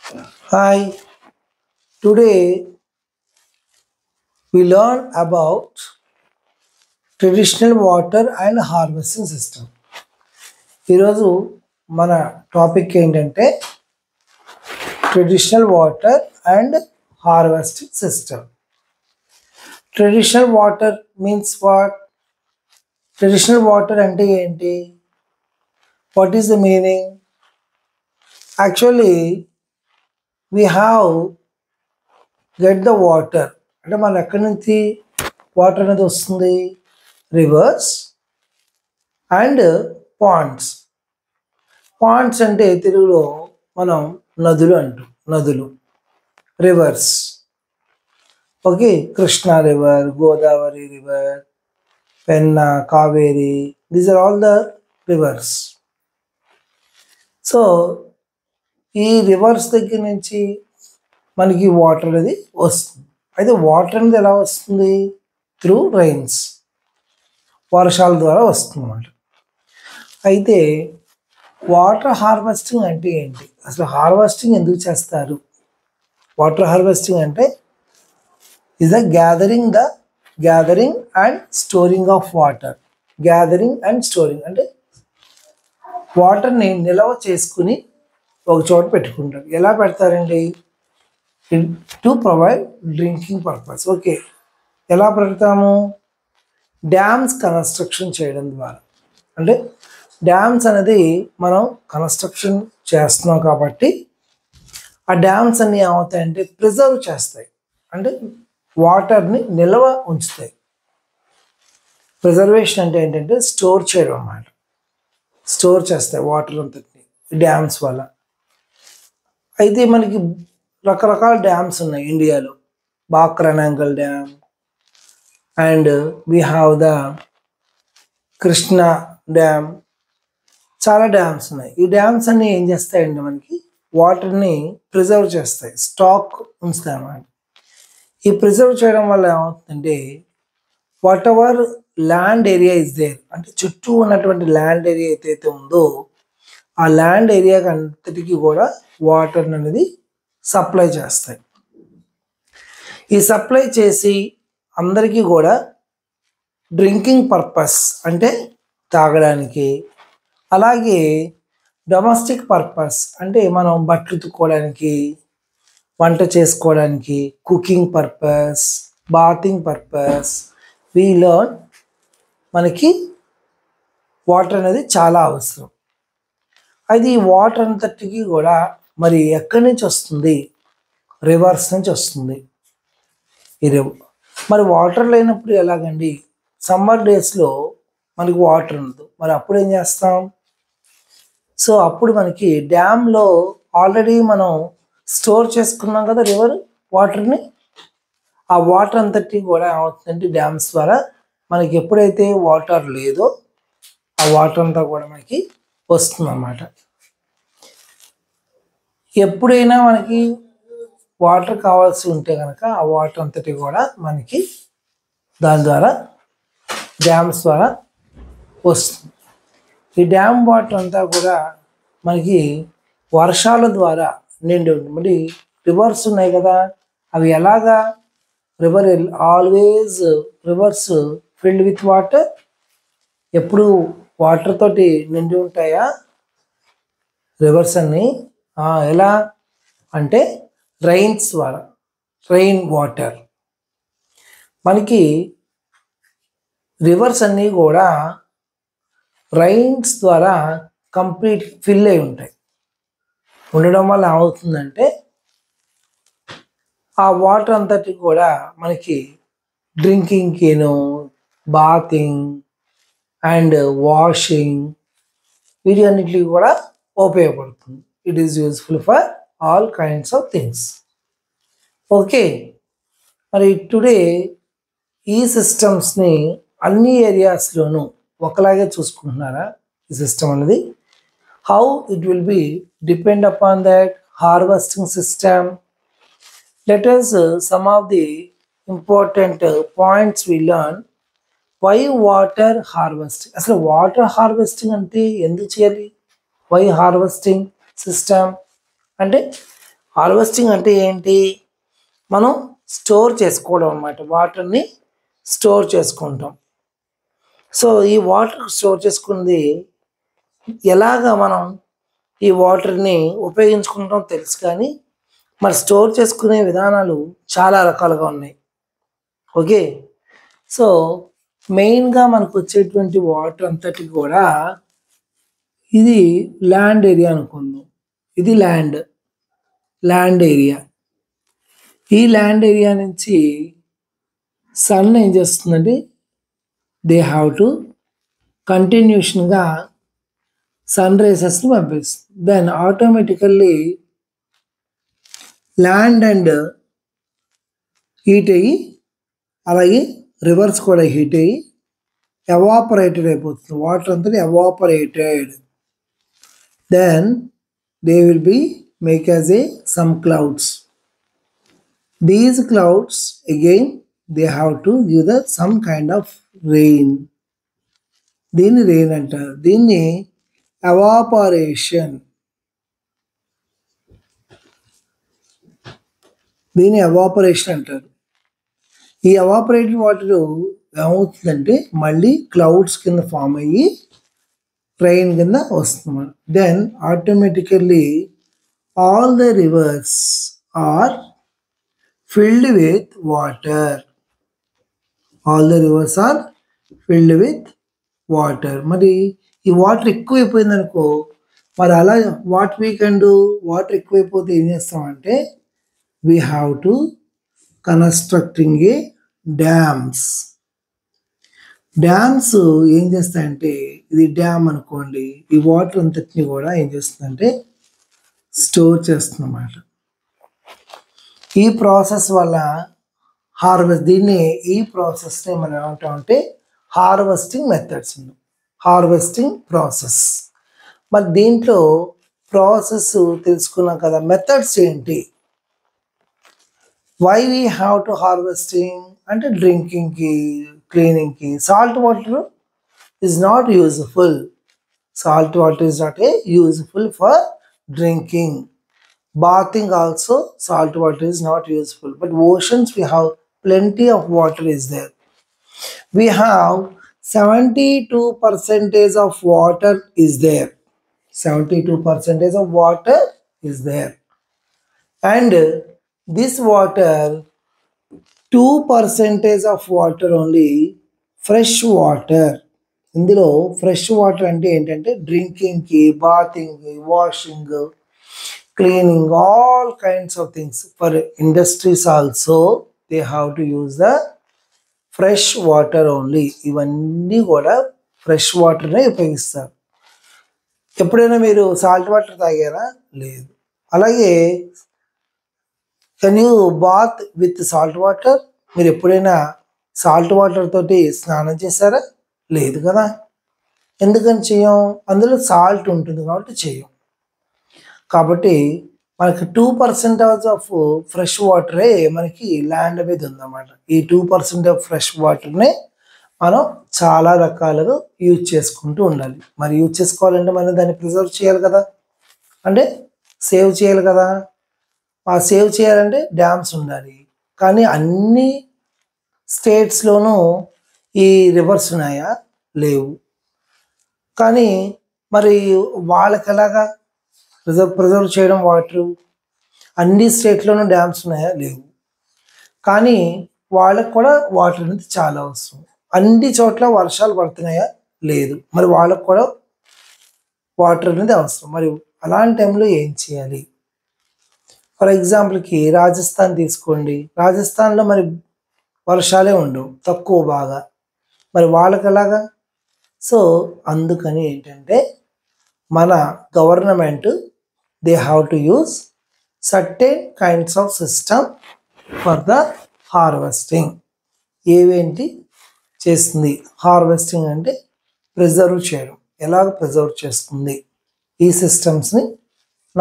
Hi, today we learn about traditional water and harvesting system. ఈరోజు మన topic ఏంటంటే traditional water and harvesting system. Traditional water means what? Traditional water అంటే ఏంటి? What is the meaning? Actually we have get the water అంటే మనం ఎక్కడి నుంచి water అనేది వస్తుంది? Reverse and Pond's. పాండ్స్ అంటే తెలుగులో మనం నదులు అంటాం. నదులు, rivers. Okay, Krishna river, Godavari river, Penna, Kaveri, these are all the rivers. So ఈ రివర్స్ దగ్గర నుంచి మనకి వాటర్ అనేది వస్తుంది. అయితే వాటర్ అనేది ఎలా వస్తుంది? త్రూ రైన్స్, వర్షాల ద్వారా వస్తుంది అన్నమాట. అయితే వాటర్ హార్వెస్టింగ్ అంటే ఏంటి? అసలు హార్వెస్టింగ్ ఎందుకు చేస్తారు? వాటర్ హార్వెస్టింగ్ అంటే is the gathering and storing of water. Gathering and storing అంటే వాటర్ని నిల్వ చేసుకుని ఒక చోట పెట్టుకుంటారు. ఎలా పెడతారండి? To provide drinking purpose. Okay, ఎలా పెడతాము? డ్యామ్స్ కన్స్ట్రక్షన్ చేయడం ద్వారా. అంటే డ్యామ్స్ అనేది మనం కన్స్ట్రక్షన్ చేస్తున్నాం కాబట్టి ఆ డ్యామ్స్ అన్నీ ఏమవుతాయంటే ప్రిజర్వ్ చేస్తాయి, అంటే వాటర్ని నిల్వ ఉంచుతాయి. ప్రిజర్వేషన్ అంటే ఏంటంటే స్టోర్ చేయడం అన్నమాట. స్టోర్ చేస్తాయి వాటర్ అంతటిని డ్యామ్స్ వల్ల. అయితే మనకి రకరకాల డ్యామ్స్ ఉన్నాయి ఇండియాలో. Bhakra Nangal dam and we have the Krishna dam. చాలా డ్యామ్స్ ఉన్నాయి. ఈ డ్యామ్స్ అన్నీ ఏం చేస్తాయండి? మనకి వాటర్ని ప్రిజర్వ్ చేస్తాయి, స్టాక్ ఉంచుతాయి అన్నమాట. ఈ ప్రిజర్వ్ చేయడం వల్ల ఏమవుతుందంటే whatever land area is there, అంటే చుట్టూ ఉన్నటువంటి ల్యాండ్ ఏరియా ఏదైతే ఉందో ఆ ల్యాండ్ ఏరియాకి అంతటికీ కూడా వాటర్ అనేది సప్లై చేస్తాయి. ఈ సప్లై చేసి అందరికీ కూడా డ్రింకింగ్ పర్పస్ అంటే తాగడానికి, అలాగే డొమెస్టిక్ పర్పస్ అంటే మనం బట్టలు ఉతుక్కోవడానికి, వంట చేసుకోవడానికి, కుకింగ్ పర్పస్, బాతింగ్ పర్పస్, వీలో మనకి వాటర్ అనేది చాలా అవసరం. అది ఈ వాటర్ అంతటికి కూడా మరి ఎక్కడి నుంచి వస్తుంది? రివర్స్ నుంచి వస్తుంది. మరి వాటర్ లేనప్పుడు ఎలాగండి? సమ్మర్ డేస్లో మనకి వాటర్ ఉండదు, మరి అప్పుడు ఏం చేస్తాం? సో అప్పుడు మనకి డ్యామ్లో ఆల్రెడీ మనం స్టోర్ చేసుకున్నాం కదా రివర్ వాటర్ని. ఆ వాటర్ అంతటి కూడా ఏమవుతుందంటే డ్యామ్స్ ద్వారా మనకి ఎప్పుడైతే వాటర్ లేదో ఆ వాటర్ అంతా కూడా మనకి వస్తుంది అన్నమాట. ఎప్పుడైనా మనకి వాటర్ కావాల్సి ఉంటే కనుక ఆ వాటర్ అంతటి కూడా మనకి దాని ద్వారా డ్యామ్స్ ద్వారా వస్తుంది. ఈ డ్యామ్ వాటర్ అంతా కూడా మనకి వర్షాల ద్వారా నిండి ఉంటుంది. మరి రివర్స్ ఉన్నాయి కదా, అవి ఎలాగా? River always reverse filled with water. ఎప్పుడు వాటర్ తోటి నిండి ఉంటాయా రివర్స్ అన్ని? ఎలా అంటే రైన్స్ ద్వారా, రెయిన్ వాటర్. మనకి రివర్స్ అన్నీ కూడా రైన్స్ ద్వారా కంప్లీట్ ఫిల్ అయి ఉంటాయి. ఉండడం వల్ల ఏమవుతుందంటే ఆ వాటర్ అంతటి కూడా మనకి డ్రింకింగ్కిను, బాతింగ్ అండ్ వాషింగ్ వీటి అన్నిటికీ కూడా ఉపయోగపడుతుంది. It is useful for all kinds of things. Okay, మరి టుడే ఈ సిస్టమ్స్ని అన్ని ఏరియాస్లోనూ ఒకలాగే చూసుకుంటున్నారా? ఈ సిస్టమ్ అనేది how it will be depend upon that harvesting system. Let us some of the important points we learn. Why water harvesting? అసలు వాటర్ హార్వెస్టింగ్ అంటే ఎందుకు చేయాలి? వై హార్వెస్టింగ్ సిస్టమ్ అంటే హార్వెస్టింగ్ అంటే ఏంటి? మనం స్టోర్ చేసుకోవడం అన్నమాట. వాటర్ని స్టోర్ చేసుకుంటాం. సో ఈ వాటర్ స్టోర్ చేసుకుంది ఎలాగా మనం ఈ వాటర్ని ఉపయోగించుకుంటాం తెలుసు, కానీ మరి స్టోర్ చేసుకునే విధానాలు చాలా రకాలుగా ఉన్నాయి. ఓకే, సో మెయిన్గా మనకు వచ్చేటువంటి వాటర్ అంతటి కూడా ఇది ల్యాండ్ ఏరియా అనుకుందాం. ఇది ల్యాండ్ ఏరియా. ఈ ల్యాండ్ ఏరియా నుంచి సన్ ఏం చేస్తుందంటే దే హ్యావ్ టు కంటిన్యూషన్గా సన్ రేసెస్ని పంపిస్తుంది. Then automatically land and heat అయ్యి, అలాగే రివర్స్ కూడా హీట్ అయ్యి ఎవాపరేటెడ్ అయిపోతుంది. వాటర్ అంతా evaporated. Then they will be make as some clouds. These clouds again they have to give some kind of rain. దీన్ని రెయిన్ అంటారు. దీన్ని ఎవాపరేషన్ అంటారు. ఈ ఎవాపరేటెడ్ వాటర్ ఏమవుతుందంటే మళ్ళీ క్లౌడ్స్ కింద ఫామ్ అయ్యి రెయిన్ కింద వస్తుంది. Then automatically all the rivers are filled with water. All the rivers are filled with water. మరి ఈ వాటర్ ఎక్కువైపోయింది అనుకో, మరి అలా what we can do? Water ఎక్కువైపోతే ఏం చేస్తామంటే we have to constructing a dams. Dams ఏం చేస్తాయంటే, ఇది డ్యామ్ అనుకోండి, ఈ వాటర్ అంతటిని కూడా ఏం చేస్తుందంటే స్టోర్ చేస్తుందన్నమాట. ఈ ప్రాసెస్ వల్ల ఈ ప్రాసెస్ని మనం ఏమంటామంటే హార్వెస్టింగ్ మెథడ్స్. Harvesting process. మరి దీంట్లో ప్రాసెస్ తెలుసుకున్నాం కదా, మెథడ్స్ ఏంటి? Why we have to harvesting అంటే డ్రింకింగ్కి, క్లీనింగ్కి. Salt water is not useful. Salt water is not useful for drinking. Bathing also, salt water is not useful. But oceans, we have plenty of water is there. We have 72% of water is there. 72% of water is there. And this water, 2% of water only fresh water. ఇందులో fresh water అంటే ఏంటంటే డ్రింకింగ్కి, బాతింగ్కి, washing, cleaning, all kinds of things. For industries also they have to use the fresh water only. ఇవన్నీ కూడా fresh వాటర్నే ఉపయోగిస్తారు. ఎప్పుడైనా మీరు సాల్ట్ వాటర్ తాగారా? లేదు. అలాగే can you bath with salt water? మీరు ఎప్పుడైనా సాల్ట్ వాటర్ తోటి స్నానం చేశారా? లేదు కదా. ఎందుకని చేయం? అందులో సాల్ట్ ఉంటుంది కాబట్టి చేయం. కాబట్టి మనకి 2% ఆఫ్ ఫ్రెష్ వాటరే మనకి ల్యాండ్ మీద ఉందన్నమాట. ఈ 2% ఆఫ్ ఫ్రెష్ వాటర్నే మనం చాలా రకాలుగా యూజ్ చేసుకుంటూ ఉండాలి. మరి యూజ్ చేసుకోవాలంటే మనం దాన్ని ప్రిజర్వ్ చేయాలి కదా, అంటే సేవ్ చేయాలి కదా. ఆ సేవ్ చేయాలంటే డ్యామ్స్ ఉండాలి. కానీ అన్ని స్టేట్స్లోనూ ఈ రివర్స్ ఉన్నాయా? లేవు. కానీ మరి వాళ్ళకి ఎలాగా ప్రిజర్వ్ చేయడం వాటరు? అన్ని స్టేట్లోనూ డ్యామ్స్ ఉన్నాయా? లేవు. కానీ వాళ్ళకు కూడా వాటర్ అనేది చాలా అవసరం. అన్ని చోట్ల వర్షాలు పడుతున్నాయా? లేదు. మరి వాళ్ళకు కూడా వాటర్ అనేది అవసరం. మరి అలాంటి టైంలో ఏం చేయాలి? ఫర్ ఎగ్జాంపుల్కి రాజస్థాన్ తీసుకోండి. రాజస్థాన్లో మరి వర్షాలే ఉండవు, తక్కువ బాగా. మరి వాళ్ళకి ఎలాగా? సో అందుకని ఏంటంటే మన government they have to use certain kinds of system for the harvesting. ఏవేంటి చేస్తుంది? హార్వెస్టింగ్ అంటే ప్రిజర్వ్ చేయడం. ఎలాగ ప్రిజర్వ్ చేస్తుంది ఈ సిస్టమ్స్ని?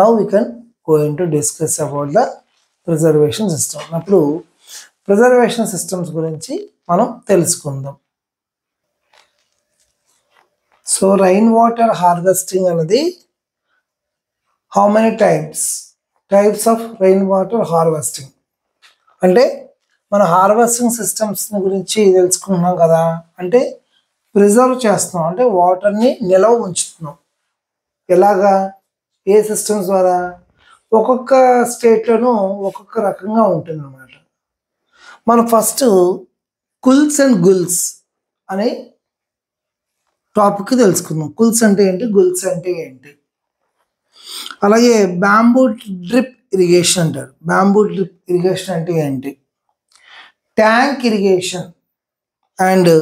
Now we can going to discuss about the preservation system. అప్పుడు ప్రిజర్వేషన్ సిస్టమ్స్ గురించి మనం తెలుసుకుందాం. సో రైన్ వాటర్ హార్వెస్టింగ్ అనేది how many times? Types of rain water harvesting అంటే మన హార్వెస్టింగ్ సిస్టమ్స్ గురించి తెలుసుకుంటున్నాం కదా. అంటే ప్రిజర్వ్ చేస్తున్నాం, అంటే వాటర్ని నిల్వ ఉంచుతున్నాం. ఎలాగా, ఏ సిస్టమ్స్ ద్వారా? ఒక్కొక్క స్టేట్లోనూ ఒక్కొక్క రకంగా ఉంటుంది అన్నమాట. మనం ఫస్ట్ కుల్స్ అండ్ గుల్స్ అనే టాపిక్ తెలుసుకుందాం. కుల్స్ అంటే ఏంటి, గుల్స్ అంటే ఏంటి. అలాగే బ్యాంబూ డ్రిప్ ఇరిగేషన్ అంటారు. బ్యాంబూ డ్రిప్ ఇరిగేషన్ అంటే ఏంటి, tank irrigation and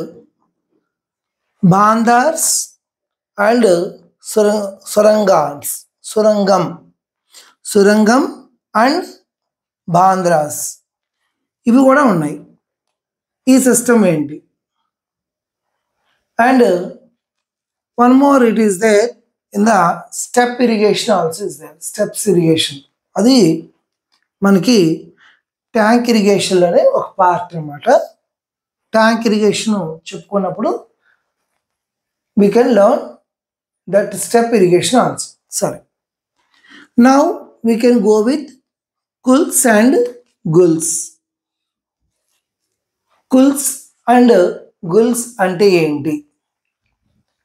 bandharas and surangam and bandharas ఇవి కూడా ఉన్నాయి. ఈ సిస్టమ్ ఏంటి? And one more, it is there in the step irrigation also is there. Steps irrigation అది మనకి ట్యాంక్ ఇరిగేషన్లోనే ఒక పార్ట్ అన్నమాట. ట్యాంక్ ఇరిగేషన్ చెప్పుకున్నప్పుడు we can learn that step irrigation also. Sorry. Now we can go with kulls and gulls. Kulls and gulls ante enti?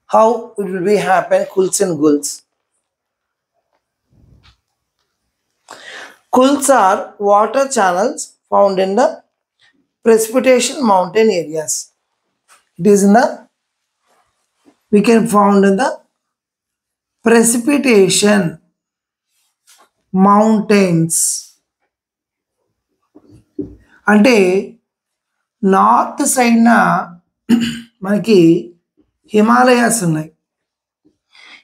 How it will be happen, kulls and gulls? Kulls are water channels found in the precipitation mountain areas. It is in the we can found in the precipitation mountains. అంటే north సైడ్న మనకి హిమాలయాస్ ఉన్నాయి.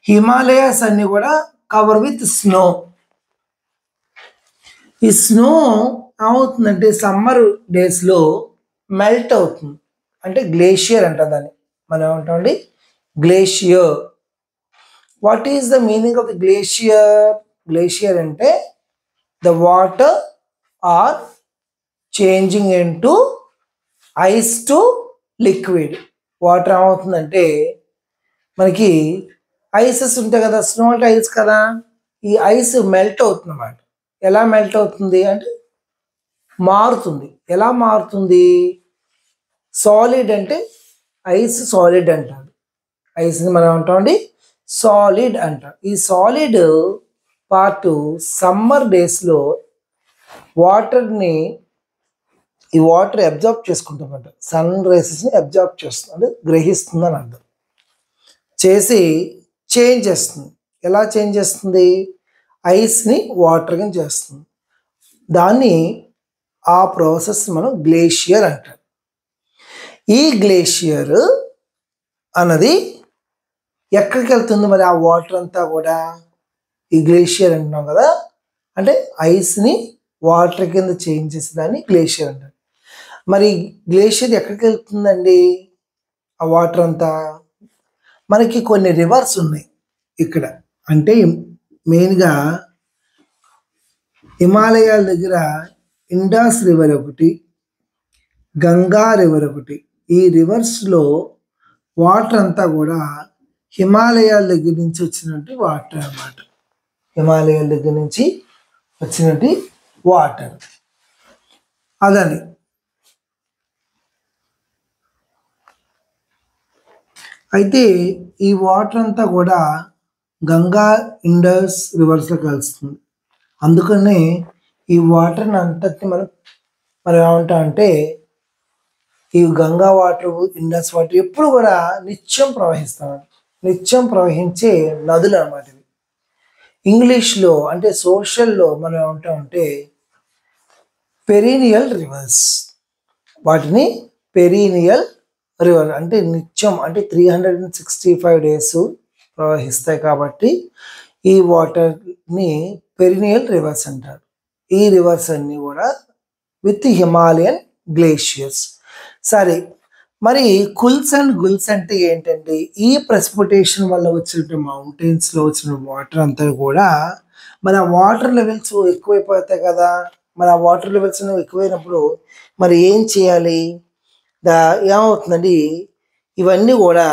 హిమాలయాస్ అన్నీ కూడా cover with snow. ఈ snow ఏమవుతుందంటే summer డేస్లో melt అవుతుంది, అంటే గ్లేషియర్ అంటారు దాన్ని. మనం ఏమంటామండి, glacier. What is the meaning of the glacier? Glacier అంటే the water are changing into ice to liquid. Water ఏమవుతుందంటే మనకి ఐసెస్ ఉంటాయి కదా, స్నో అంటే ఐస్ కదా, ఈ ఐస్ మెల్ట్ అవుతుంది అన్నమాట. ఎలా మెల్ట్ అవుతుంది అంటే మారుతుంది. ఎలా మారుతుంది? సాలిడ్ అంటే ఐస్ సాలిడ్ అంటారు. ఐస్ని మనం అంటామండి సాలిడ్ అంటాం. ఈ సాలిడ్ పార్ట్ సమ్మర్ డేస్లో వాటర్ని, ఈ వాటర్ అబ్జార్బ్ చేసుకుంటామంట. సన్ రేసెస్ని అబ్జార్బ్ చేస్తుంది, అంటే గ్రహిస్తుంది అని అర్థం. చేసి చేంజ్ చేస్తుంది. ఎలా చేంజ్ చేస్తుంది? ఐస్ని వాటర్గా చేస్తుంది. దాన్ని, ఆ ప్రాసెస్ మనం గ్లేషియర్ అంటాం. ఈ గ్లేషియర్ అన్నది ఎక్కడికి వెళ్తుంది మరి? ఆ వాటర్ అంతా కూడా ఈ గ్లేషియర్ అంటున్నాం కదా, అంటే ఐస్ని వాటర్ కింద చేంజ్ చేసేదాన్ని గ్లేషియర్ అంటారు. మరి గ్లేషియర్ ఎక్కడికి వెళ్తుందండి ఆ వాటర్ అంతా? మనకి కొన్ని రివర్స్ ఉన్నాయి ఇక్కడ. అంటే మెయిన్గా హిమాలయాల దగ్గర ఇండాస్ రివర్ ఒకటి, గంగా రివర్ ఒకటి. ఈ రివర్స్లో వాటర్ అంతా కూడా హిమాలయాల దగ్గర నుంచి వచ్చినట్టు వాటర్ అన్నమాట. హిమాలయాల దగ్గర నుంచి వచ్చినట్టు వాటర్ అదని. అయితే ఈ వాటర్ అంతా కూడా గంగా, ఇండస్ రివర్స్లో కలుస్తుంది. అందుకనే ఈ వాటర్ని అంతటిని మనం ఏమంటామంటే, ఈ గంగా వాటర్, ఇండస్ వాటర్ ఎప్పుడు కూడా నిత్యం ప్రవహిస్తాం. నిత్యం ప్రవహించే నదులు అన్నమాట ఇవి. ఇంగ్లీష్లో అంటే సోషల్లో మనం ఏమంటామంటే పెరీనియల్ రివర్స్. వాటిని పెరీనియల్ రివర్ అంటే నిత్యం, అంటే 365 days ప్రవహిస్తాయి కాబట్టి ఈ వాటర్ని పెరీనియల్ రివర్స్ అంటారు. ఈ రివర్స్ అన్నీ కూడా విత్ హిమాలయన్ గ్లేషియర్స్. సరే, మరి కుల్స్ అండ్ గుల్స్ అంటే ఏంటంటే, ఈ ప్రెసిపిటేషన్ వల్ల వచ్చిన మౌంటైన్స్లో వచ్చిన వాటర్ అంతా కూడా మన వాటర్ లెవెల్స్ ఎక్కువైపోతాయి కదా. మరి ఆ వాటర్ లెవెల్స్ ఎక్కువైనప్పుడు మరి ఏం చేయాలి? ఏమవుతుందండి, ఇవన్నీ కూడా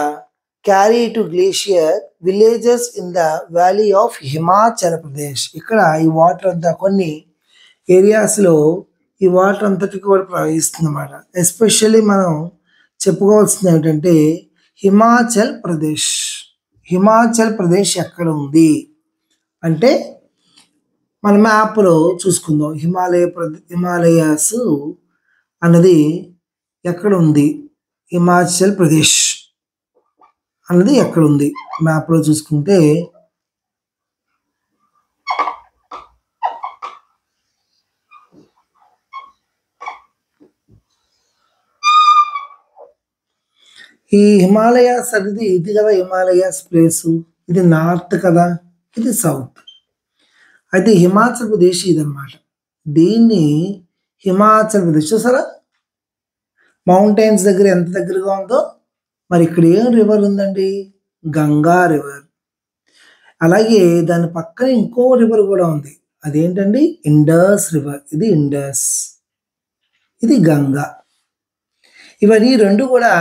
carry to glacier villages in the valley of Himachal Pradesh. ఇక్కడ ఈ వాటర్ అంతా కొన్ని ఏరియాస్లో ఈ వాటర్ అంతటికి కూడా ప్రవహిస్తుంది అన్నమాట. ఎస్పెషల్లీ మనం చెప్పుకోవాల్సింది ఏంటంటే హిమాచల్ ప్రదేశ్. హిమాచల్ ప్రదేశ్ ఎక్కడ ఉంది అంటే మన మ్యాప్లో చూసుకుందాం. హిమాలయాస్ అన్నది ఎక్కడ ఉంది, హిమాచల్ ప్రదేశ్ అన్నది ఎక్కడ ఉంది మ్యాప్లో చూసుకుంటే ఈ హిమాలయాస్ అనేది ఇది కదా హిమాలయాస్ ప్లేసు, ఇది నార్త్ కదా, ఇది సౌత్. అయితే హిమాచల్ ప్రదేశ్ ఇదన్నమాట. దీన్ని హిమాచల్ ప్రదేశ్ చూసారా మౌంటైన్స్ దగ్గర ఎంత దగ్గరగా ఉందో. మరి ఇక్కడ ఏం రివర్ ఉందండి, గంగా రివర్. అలాగే దాని పక్కన ఇంకో రివర్ కూడా ఉంది, అదేంటండి ఇండస్ రివర్. ఇది ఇండస్, ఇది గంగా. ఇవన్నీ రెండు కూడా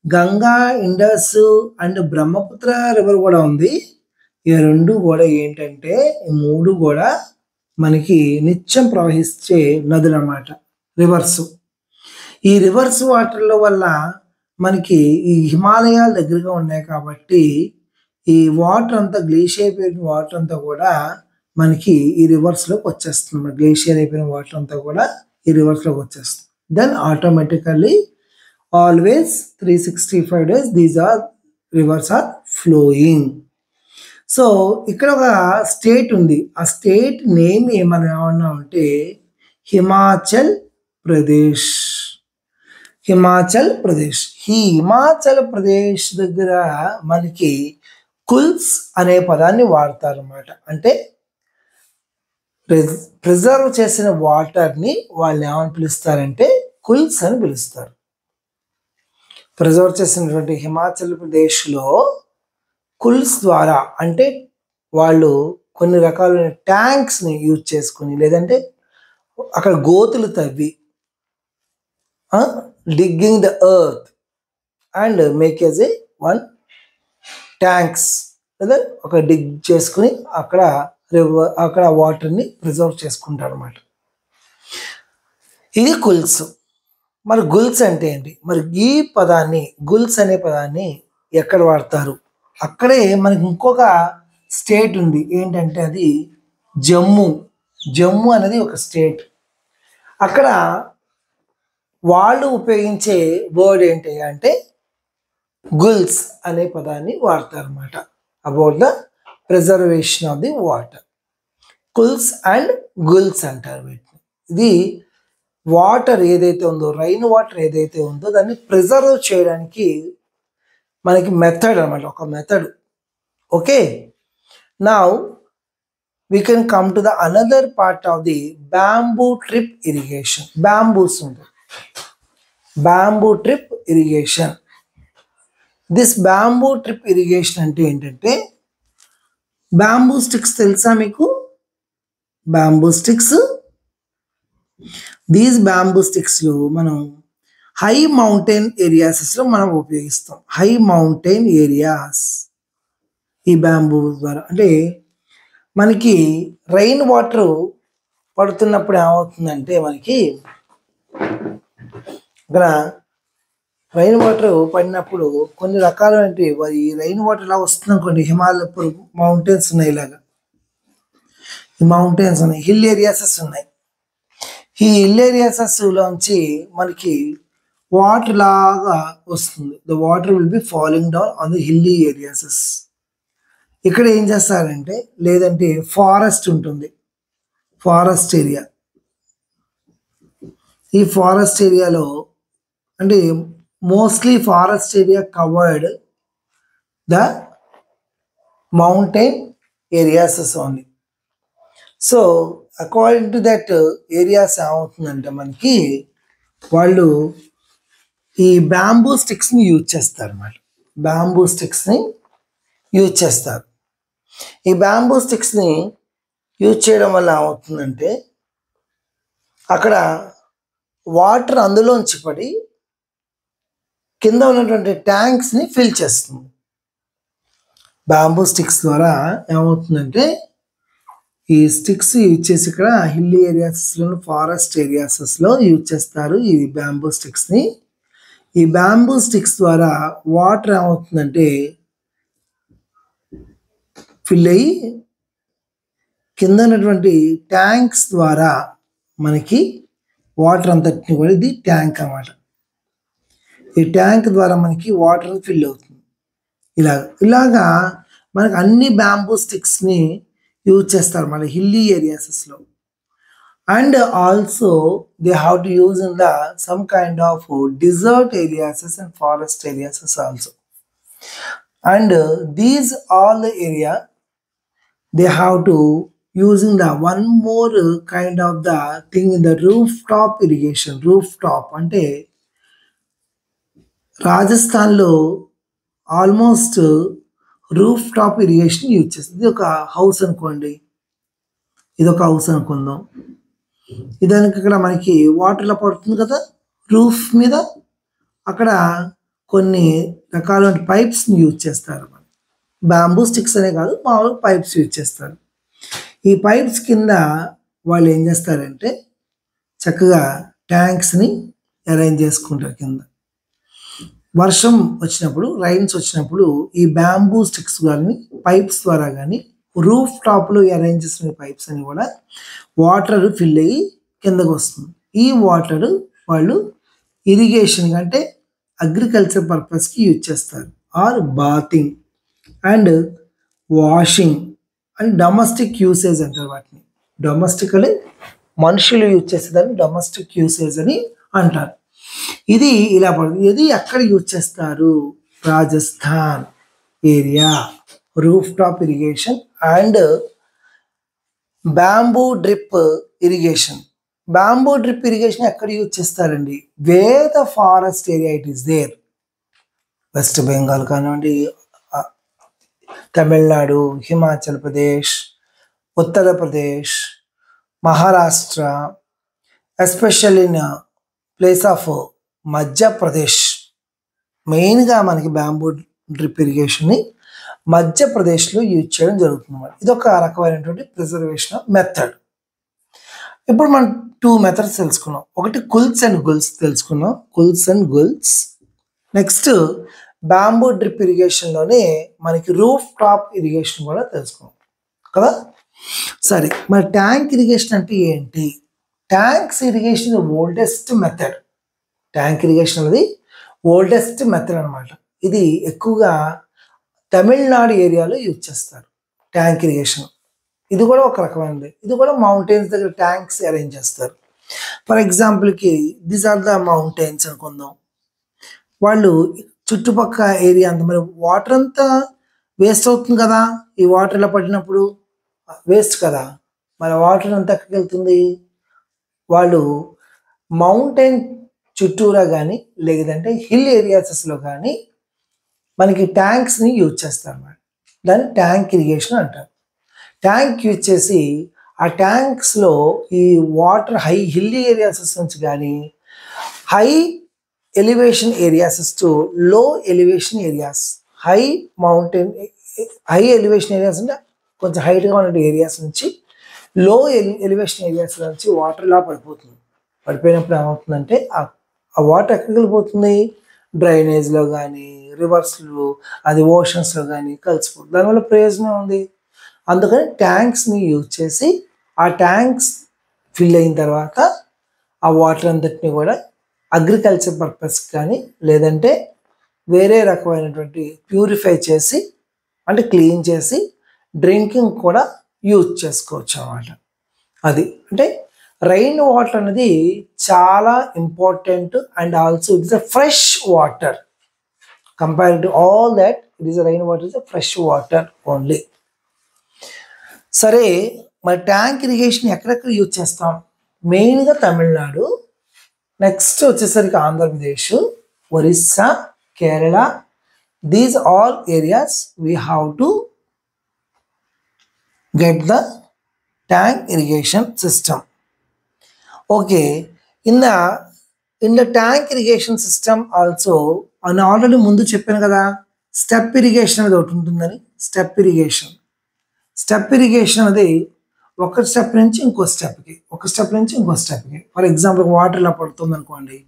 Ganga, Indus and Brahmaputra river కూడా ఉంది. ఈ రెండు కూడా ఏంటంటే ఈ మూడు కూడా మనకి నిత్యం ప్రవహించే నదులు అన్నమాట, రివర్స్. ఈ రివర్స్ వాటర్ల వల్ల మనకి ఈ హిమాలయాల దగ్గరగా ఉన్నాయి కాబట్టి ఈ వాటర్ అంతా గ్లేషియర్ అయిపోయిన వాటర్ అంతా కూడా మనకి ఈ రివర్స్లోకి వచ్చేస్తుంది. గ్లేషియర్ అయిపోయిన వాటర్ అంతా కూడా ఈ రివర్స్లోకి వచ్చేస్తుంది. Then automatically always 365 days these are rivers are flowing. So ఇక్కడ ఒక స్టేట్ ఉంది, ఆ స్టేట్ నేమ్ ఏమన్నా అంటే హిమాచల్ ప్రదేశ్. హిమాచల్ ప్రదేశ్. ఈ హిమాచల్ ప్రదేశ్ దగ్గర మనకి కుల్స్ అనే పదాన్ని వాడతారు అన్నమాట. అంటే ప్రిజర్వ్ చేసిన వాటర్ని వాళ్ళు ఏమని పిలుస్తారంటే కుల్స్ అని పిలుస్తారు. ప్రిజర్వ్ చేసినటువంటి హిమాచల్ ప్రదేశ్లో కుల్స్ ద్వారా అంటే వాళ్ళు కొన్ని రకాలైన ట్యాంక్స్ని యూజ్ చేసుకుని లేదంటే అక్కడ గోతులు తవ్వి digging the earth and make as a one tanks లేదా ఒక డిగ్ చేసుకుని అక్కడ వాటర్ని ప్రిజర్వ్ చేసుకుంటారు అన్నమాట. ఇది కుల్స్. మరి గుల్స్ అంటే ఏంటి, మరి ఈ పదాన్ని గుల్స్ అనే పదాన్ని ఎక్కడ వాడతారు, అక్కడే మనకి ఇంకొక స్టేట్ ఉంది ఏంటంటే అది జమ్మూ. జమ్మూ అనేది ఒక స్టేట్. అక్కడ వాళ్ళు ఉపయోగించే వర్డ్ ఏంటి అంటే గుల్స్ అనే పదాన్ని వాడతారు అన్నమాట. About the preservation of the water. Kuls and guls అంటారు వీటిని. ఇది వాటర్ ఏదైతే ఉందో, రైన్ వాటర్ ఏదైతే ఉందో దాన్ని ప్రిజర్వ్ చేయడానికి మనకి మెథడ్ అన్నమాట, ఒక method. Okay, now we can come to the another part of the bamboo trip irrigation. Bamboos ఉంది, bamboo trip irrigation. This bamboo trip irrigation అంటే ఏంటంటే బ్యాంబూ స్టిక్స్ తెలుసా మీకు, బ్యాంబూ స్టిక్స్. దీస్ బ్యాంబూ స్టిక్స్లో మనం హై మౌంటైన్ ఏరియాస్లో మనం ఉపయోగిస్తాం. High mountain areas ఈ బ్యాంబూ ద్వారా అంటే మనకి రైన్ వాటర్ పడుతున్నప్పుడు ఏమవుతుందంటే మనకి ఇక్కడ రైన్ వాటర్ పడినప్పుడు కొన్ని రకాలైనవి ఈ రైన్ వాటర్ ఇలా వస్తుంది అనుకోండి. హిమాలయ మౌంటైన్స్ ఉన్నాయి, ఇలాగా ఈ మౌంటైన్స్ ఉన్నాయి, హిల్ ఏరియాసెస్ ఉన్నాయి. ఈ హిల్ ఏరియాసెస్లోంచి మనకి వాటర్ లాగా వస్తుంది. The water will be falling down on the hilly areases. ఇక్కడ ఏం చేస్తారంటే లేదంటే ఫారెస్ట్ ఉంటుంది, ఫారెస్ట్ ఏరియా. ఈ ఫారెస్ట్ ఏరియాలో అంటే mostly forest area covered the mountain areases only. So according to that areas ఏమవుతుందంటే మనకి వాళ్ళు ఈ బ్యాంబూ స్టిక్స్ని యూజ్ చేస్తారు అన్నమాట. బ్యాంబూ స్టిక్స్ని యూజ్ చేస్తారు. ఈ బ్యాంబూ స్టిక్స్ని యూజ్ చేయడం వల్ల ఏమవుతుందంటే అక్కడ వాటర్ అందులోంచి పడి కింద ఉన్నటువంటి ట్యాంక్స్ని ఫిల్ చేస్తుంది. బ్యాంబూ స్టిక్స్ ద్వారా ఏమవుతుందంటే ఈ స్టిక్స్ యూజ్ చేసి ఇక్కడ హిల్ ఏరియాస్లో ఫారెస్ట్ ఏరియాసెస్లో యూజ్ చేస్తారు ఈ బ్యాంబూ స్టిక్స్ని. ఈ బ్యాంబూ స్టిక్స్ ద్వారా వాటర్ ఏమవుతుందంటే ఫిల్ అయ్యి కింద ఉన్నటువంటి ట్యాంక్స్ ద్వారా మనకి వాటర్ అంతటిని కూడా, ఇది ట్యాంక్ అన్నమాట, ఈ ట్యాంక్ ద్వారా మనకి వాటర్ ఫిల్ అవుతుంది. ఇలాగా మనకి అన్ని బ్యాంబూ స్టిక్స్ని యూజ్ చేస్తారు మన హిల్లీ ఏరియాసెస్లో. And also they have to use in the some kind of desert areases and forest areases also. And these all the area they have to using the one more kind of the thing in the rooftop irrigation. Rooftop అంటే రాజస్థాన్లో almost roof top irrigation use చేస్తుంది. ఇది ఒక house అనుకోండి, ఇది ఒక house అనుకుందాం. ఇదానికి ఇక్కడ మనకి వాటర్లో పడుతుంది కదా రూఫ్ మీద, అక్కడ కొన్ని రకాల పైప్స్ని యూజ్ చేస్తారు. బ్యాంబూ స్టిక్స్ అనే కాదు, మామూలు పైప్స్ యూజ్ చేస్తారు. ఈ పైప్స్ కింద వాళ్ళు ఏం చేస్తారంటే చక్కగా ట్యాంక్స్ని అరేంజ్ చేసుకుంటారు. కింద వర్షం వచ్చినప్పుడు, రైన్స్ వచ్చినప్పుడు ఈ బ్యాంబూ స్టిక్స్ కానీ పైప్స్ ద్వారా కానీ రూఫ్ టాప్లో అరేంజ్ చేసిన పైప్స్ అని కూడా వాటర్ ఫిల్ అయ్యి కిందకు వస్తుంది. ఈ వాటర్ వాళ్ళు ఇరిగేషన్ అంటే అగ్రికల్చర్ పర్పస్కి యూజ్ చేస్తారు. Or bathing and washing and domestic usage అంటారు వాటిని. డొమెస్టిక్ అని మనుషులు యూజ్ చేసేదాన్ని డొమెస్టిక్ యూసేజ్ అని అంటారు. ఇది ఇలా పడుతుంది. ఇది ఎక్కడ యూజ్ చేస్తారు? Rajasthan area roof top irrigation and bamboo drip irrigation. Bamboo drip irrigation ఎక్కడ యూజ్ చేస్తారండి? Where the forest area it is there. West Bengal కానివ్వండి, Tamil Nadu, Himachal Pradesh, Uttar Pradesh, Maharashtra, especially in place of Madhya Pradesh. మెయిన్గా మనకి బ్యాంబూ డ్రిప్ ఇరిగేషన్ని మధ్యప్రదేశ్లో యూజ్ చేయడం జరుగుతుంది. ఇది ఒక రకమైనటువంటి ప్రిజర్వేషన్ మెథడ్. ఇప్పుడు మనం 2 మెథడ్స్ తెలుసుకున్నాం. ఒకటి కుల్స్ అండ్ గుల్స్ తెలుసుకున్నాం, కుల్స్ అండ్ గుల్స్. నెక్స్ట్ బ్యాంబూ డ్రిప్ ఇరిగేషన్లోనే మనకి రూఫ్ టాప్ ఇరిగేషన్ కూడా తెలుసుకున్నాం కదా. సరే, మరి ట్యాంక్ ఇరిగేషన్ అంటే ఏంటి? Tanks irrigation oldest method. Tank irrigation అనేది ఓల్డెస్ట్ మెథడ్ అనమాట. ఇది ఎక్కువగా తమిళనాడు ఏరియాలో యూజ్ చేస్తారు ట్యాంక్ ఇరిగేషన్. ఇది కూడా ఒక రకమైనది. ఇది కూడా మౌంటైన్స్ దగ్గర ట్యాంక్స్ అరేంజ్ చేస్తారు. ఫర్ ఎగ్జాంపుల్కి దీస్ ఆర్ ద మౌంటైన్స్ అనుకుందాం. వాళ్ళు చుట్టుపక్కల ఏరియా అంతా, మరి వాటర్ అంతా వేస్ట్ అవుతుంది కదా, ఈ వాటర్ ఇలా పడినప్పుడు వేస్ట్ కదా, మరి వాటర్ అంతా ఎక్కడికి వెళ్తుంది? వాళ్ళు మౌంటైన్ చుట్టూరా కానీ లేదంటే హిల్ ఏరియాసెస్లో కానీ మనకి ట్యాంక్స్ని యూజ్ చేస్తారు అన్నమాట. దాన్ని ట్యాంక్ ఇరిగేషన్ అంటారు. ట్యాంక్ యూజ్ చేసి ఆ ట్యాంక్స్లో ఈ వాటర్ హై హిల్ ఏరియాసెస్ నుంచి కానీ high elevation areases to low elevation areas, high elevation areas అంటే కొంచెం హైట్గా ఉన్న ఏరియాస్ నుంచి లో ఎలివేషన్ ఏరియాస్ నుంచి వాటర్ ఇలా పడిపోతుంది. పడిపోయినప్పుడు ఏమవుతుందంటే ఆ వాటర్ ఎక్కడికి వెళ్ళిపోతుంది? డ్రైనేజ్లో కానీ రివర్స్లో, అది ఓషన్స్లో కానీ కలిసిపోతుంది. దానివల్ల ప్రయోజనం ఉంది. అందుకని ట్యాంక్స్ని యూజ్ చేసి ఆ ట్యాంక్స్ ఫిల్ అయిన తర్వాత ఆ వాటర్ అంతటిని కూడా అగ్రికల్చర్ పర్పస్ కానీ లేదంటే వేరే రకమైనటువంటి ప్యూరిఫై చేసి అంటే క్లీన్ చేసి డ్రింకింగ్ కూడా యూజ్ చేసుకోవచ్చు అన్నమాట. అది అంటే రైన్ వాటర్ అనేది చాలా important and also it is a fresh water compared to all that. It is rain water is a fresh water only. సరే, మరి ట్యాంక్ ఇరిగేషన్ ఎక్కడెక్కడ యూజ్ చేస్తాం? మెయిన్గా తమిళనాడు, నెక్స్ట్ వచ్చేసరికి Andhra Pradesh, Orissa, Kerala. These all areas we have to get the tank irrigation system. Okay, in the tank irrigation system also, and already ముందు చెప్పాను కదా step irrigation అనేది ఒకటి ఉంటుందని. Step irrigation. స్టెప్ ఇరిగేషన్ అది ఒక స్టెప్ నుంచి ఇంకో స్టెప్కి, ఒక స్టెప్ నుంచి ఇంకో స్టెప్కి. ఫర్ ఎగ్జాంపుల్ వాటర్ ఇలా పడుతుంది అనుకోండి,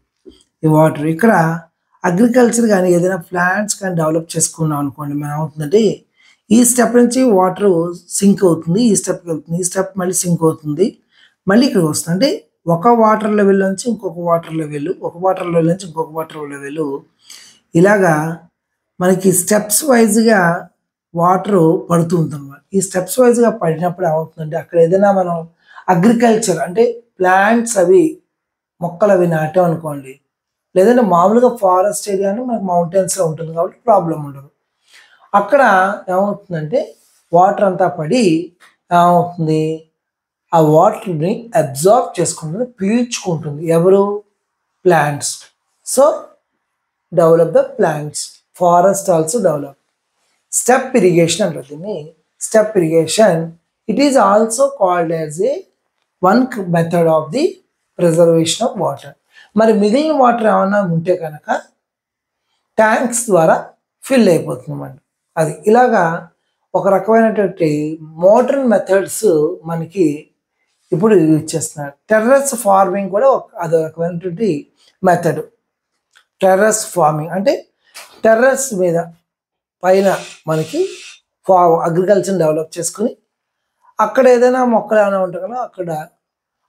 ఈ వాటర్ ఇక్కడ అగ్రికల్చర్ కానీ ఏదైనా ప్లాంట్స్ కానీ డెవలప్ చేసుకున్నాం అనుకోండి, మనం అవుతుందంటే ఈ స్టెప్ నుంచి వాటర్ సింక్ అవుతుంది, ఈ స్టెప్కి వెళ్తుంది, ఈ స్టెప్ మళ్ళీ సింక్ అవుతుంది, మళ్ళీ ఇక్కడికి వస్తుంది. అంటే ఒక వాటర్ లెవెల్ నుంచి ఇంకొక వాటర్ లెవెల్, ఒక వాటర్ లెవెల్ నుంచి ఇంకొక వాటర్ లెవెల్, ఇలాగా మనకి స్టెప్స్ వైజ్గా వాటర్ పడుతూ ఉంటుంది. ఈ స్టెప్స్ వైజ్గా పడినప్పుడు ఏమవుతుందంటే అక్కడ ఏదైనా మనం అగ్రికల్చర్ అంటే ప్లాంట్స్ అవి మొక్కలు అవి నాటాం అనుకోండి, లేదంటే మామూలుగా ఫారెస్ట్ ఏరియాని మనకు మౌంటైన్స్లో ఉంటుంది కాబట్టి ప్రాబ్లం ఉండదు. అక్కడ ఏమవుతుందంటే వాటర్ అంతా పడి ఏమవుతుంది, ఆ వాటర్ని అబ్జార్బ్ చేసుకుంటుంది, పీల్చుకుంటుంది. ఎవరు? Plants. So develop the plants, forest also develop. Step irrigation అంటారు దీన్ని. Step irrigation it is also called as a one method of the preservation of water. మరి మిగిలిన వాటర్ ఏమన్నా ఉంటే కనుక ట్యాంక్స్ ద్వారా ఫిల్ అయిపోతుంది అన్నమాట. అది ఇలాగా ఒక రకమైనటువంటి మోడర్న్ మెథడ్స్ మనకి ఇప్పుడు యూజ్ చేస్తున్నారు. టెర్రస్ ఫార్మింగ్ కూడా అదొక రకమైనటువంటి మెథడ్. టెర్రస్ ఫార్మింగ్ అంటే టెర్రస్ మీద పైన మనకి అగ్రికల్చర్ డెవలప్ చేసుకుని అక్కడ ఏదైనా మొక్కలు ఏమైనా ఉంటాయి కదా, అక్కడ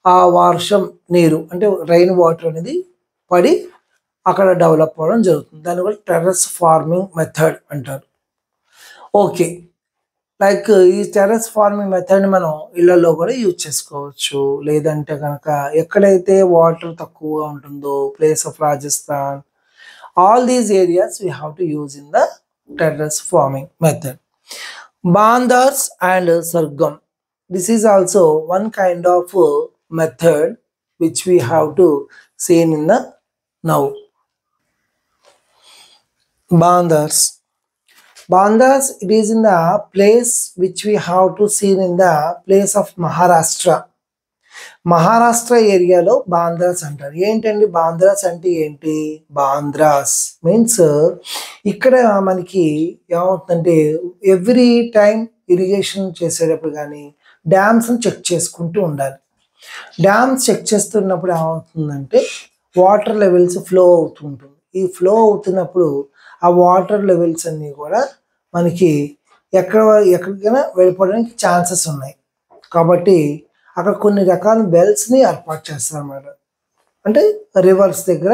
ఆ వర్షం నీరు అంటే రైన్ వాటర్ అనేది పడి అక్కడ డెవలప్ అవ్వడం జరుగుతుంది. దాన్ని కూడా టెర్రస్ ఫార్మింగ్ మెథడ్ అంటారు. ఓకే, లైక్ ఈ టెర్రస్ ఫార్మింగ్ మెథడ్ని మనం ఇళ్లలో కూడా యూజ్ చేసుకోవచ్చు. లేదంటే కనుక ఎక్కడైతే వాటర్ తక్కువగా ఉంటుందో, place of Rajasthan, all these areas we have to use in the terrace farming method. Bandhas and sorghum, this is also one kind of method which we have to see in the now. Bandhas, it is in the place which we have to see in the place of Maharashtra. Maharashtra ఏరియాలో బాంద్రాస్ అంటారు. ఏంటండి బాంద్రాస్ అంటే ఏంటి? బాంద్రాస్ means ఇక్కడ మనకి ఏమవుతుందంటే every time irrigation చేసేటప్పుడు కానీ డ్యామ్స్ని చెక్ చేసుకుంటూ ఉండాలి. డ్యామ్స్ చెక్ చేస్తున్నప్పుడు ఏమవుతుందంటే వాటర్ లెవెల్స్ ఫ్లో అవుతుంటుంది. ఈ ఫ్లో అవుతున్నప్పుడు ఆ వాటర్ లెవెల్స్ అన్నీ కూడా మనకి ఎక్కడికైనా వెళ్ళిపోవడానికి ఛాన్సెస్ ఉన్నాయి. కాబట్టి అక్కడ కొన్ని రకాల బెల్స్ని ఏర్పాటు చేస్తారు అన్నమాట. అంటే రివర్స్ దగ్గర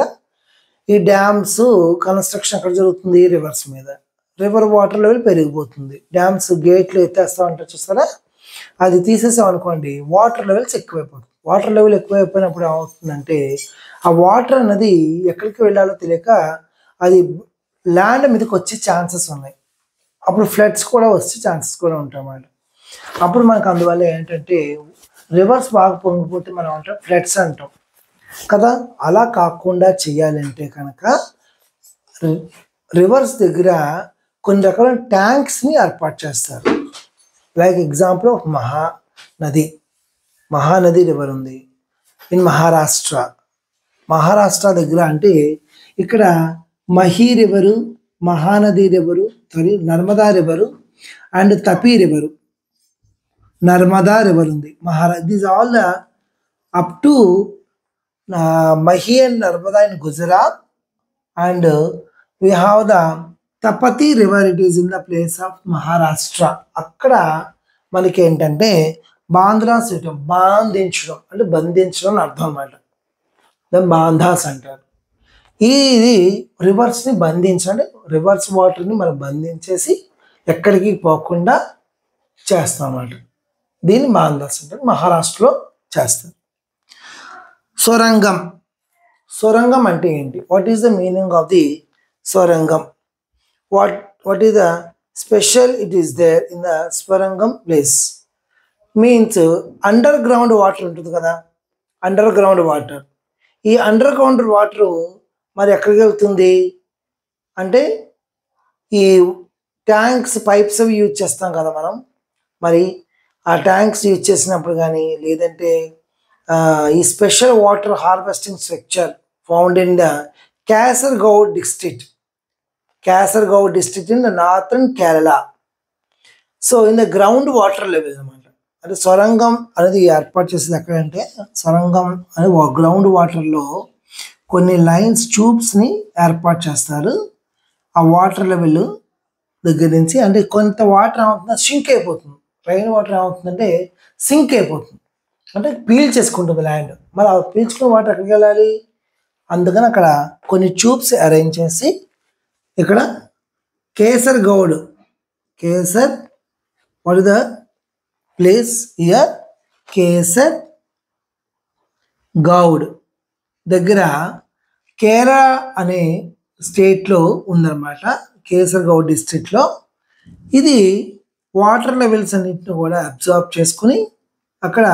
ఈ డ్యామ్స్ కన్స్ట్రక్షన్ ఎక్కడ జరుగుతుంది? రివర్స్ మీద. రివర్ వాటర్ లెవెల్ పెరిగిపోతుంది, డ్యామ్స్ గేట్లు ఎత్తేస్తా ఉంటారు చూస్తారా, అది తీసేసాం అనుకోండి వాటర్ లెవెల్స్ ఎక్కువైపోతుంది. వాటర్ లెవెల్ ఎక్కువైపోయినప్పుడు ఏమవుతుందంటే ఆ వాటర్ అనేది ఎక్కడికి వెళ్ళాలో తెలియక అది ల్యాండ్ మీదకి వచ్చే ఛాన్సెస్ ఉన్నాయి. అప్పుడు ఫ్లడ్స్ కూడా వచ్చే ఛాన్సెస్ కూడా ఉంటాయి అన్నమాట. అప్పుడు మనకు అందువల్ల ఏంటంటే రివర్స్ బాగా పొంగిపోతే మనం అంటాం ఫ్లడ్స్ అంటాం కదా. అలా కాకుండా చేయాలంటే కనుక రివర్స్ దగ్గర కొన్ని రకాల ట్యాంక్స్ని ఏర్పాటు చేస్తారు. Like example of Mahanadi river ఉంది ఇన్ మహారాష్ట్ర దగ్గర. అంటే ఇక్కడ Mahi river, Mahanadi river, Narmada river and Tapi river, Narmada river ఉంది. These all the up to Mahi and Narmada in Gujarat and we have the Tapati river, it is in the place of Maharashtra. అక్కడ మనకి ఏంటంటే బాంద్రాస్ బంధించడం అంటే బంధించడం అని అర్థం అన్నమాట. దాన్ని బాంధాస్ అంటారు. ఇది రివర్స్ని బంధించండి, రివర్స్ వాటర్ని మనం బంధించేసి ఎక్కడికి పోకుండా చేస్తాం అన్నమాట. దీన్ని బాంధాస్ అంటారు, మహారాష్ట్రలో చేస్తారు. సొరంగం అంటే ఏంటి? What is the meaning of the surangam? What is the special it is there in the swarangam place? Means underground water ఉంటుంది కదా, అండర్ గ్రౌండ్ వాటర్. ఈ అండర్ గ్రౌండ్ వాటరు మరి ఎక్కడికి వెళ్తుంది అంటే ఈ ట్యాంక్స్ పైప్స్ అవి యూజ్ చేస్తాం కదా మనం. మరి ఆ ట్యాంక్స్ యూజ్ చేసినప్పుడు కానీ లేదంటే ఈ special water harvesting structure found in the Kasaragod district in the northern Kerala. So in the ground water level అనమాట. అంటే సొరంగం అనేది ఏర్పాటు చేసేది ఎక్కడంటే, సొరంగం అనే గ్రౌండ్ వాటర్లో కొన్ని లైన్స్ ట్యూబ్స్ని ఏర్పాటు చేస్తారు. ఆ వాటర్ లెవెల్ దగ్గర నుంచి అంటే కొంత వాటర్ ఏమవుతుందో సింక్ అయిపోతుంది. రైన్ వాటర్ ఏమవుతుందంటే సింక్ అయిపోతుంది, అంటే పీల్ చేసుకుంటుంది ల్యాండ్. మరి ఆ పీల్చుకున్న వాటర్ ఎక్కడికి వెళ్ళాలి? అందుకని అక్కడ కొన్ని ట్యూబ్స్ అరేంజ్ చేసి ఇక్కడ kesar Goud, kesar what is the place here, kesar Goud దగ్గర కేరళ అనే స్టేట్లో ఉందన్నమాట. కేసర్ గౌడ్ డిస్ట్రిక్ట్లో ఇది వాటర్ లెవెల్స్ అన్నింటిని కూడా అబ్జర్వ్ చేసుకుని అక్కడ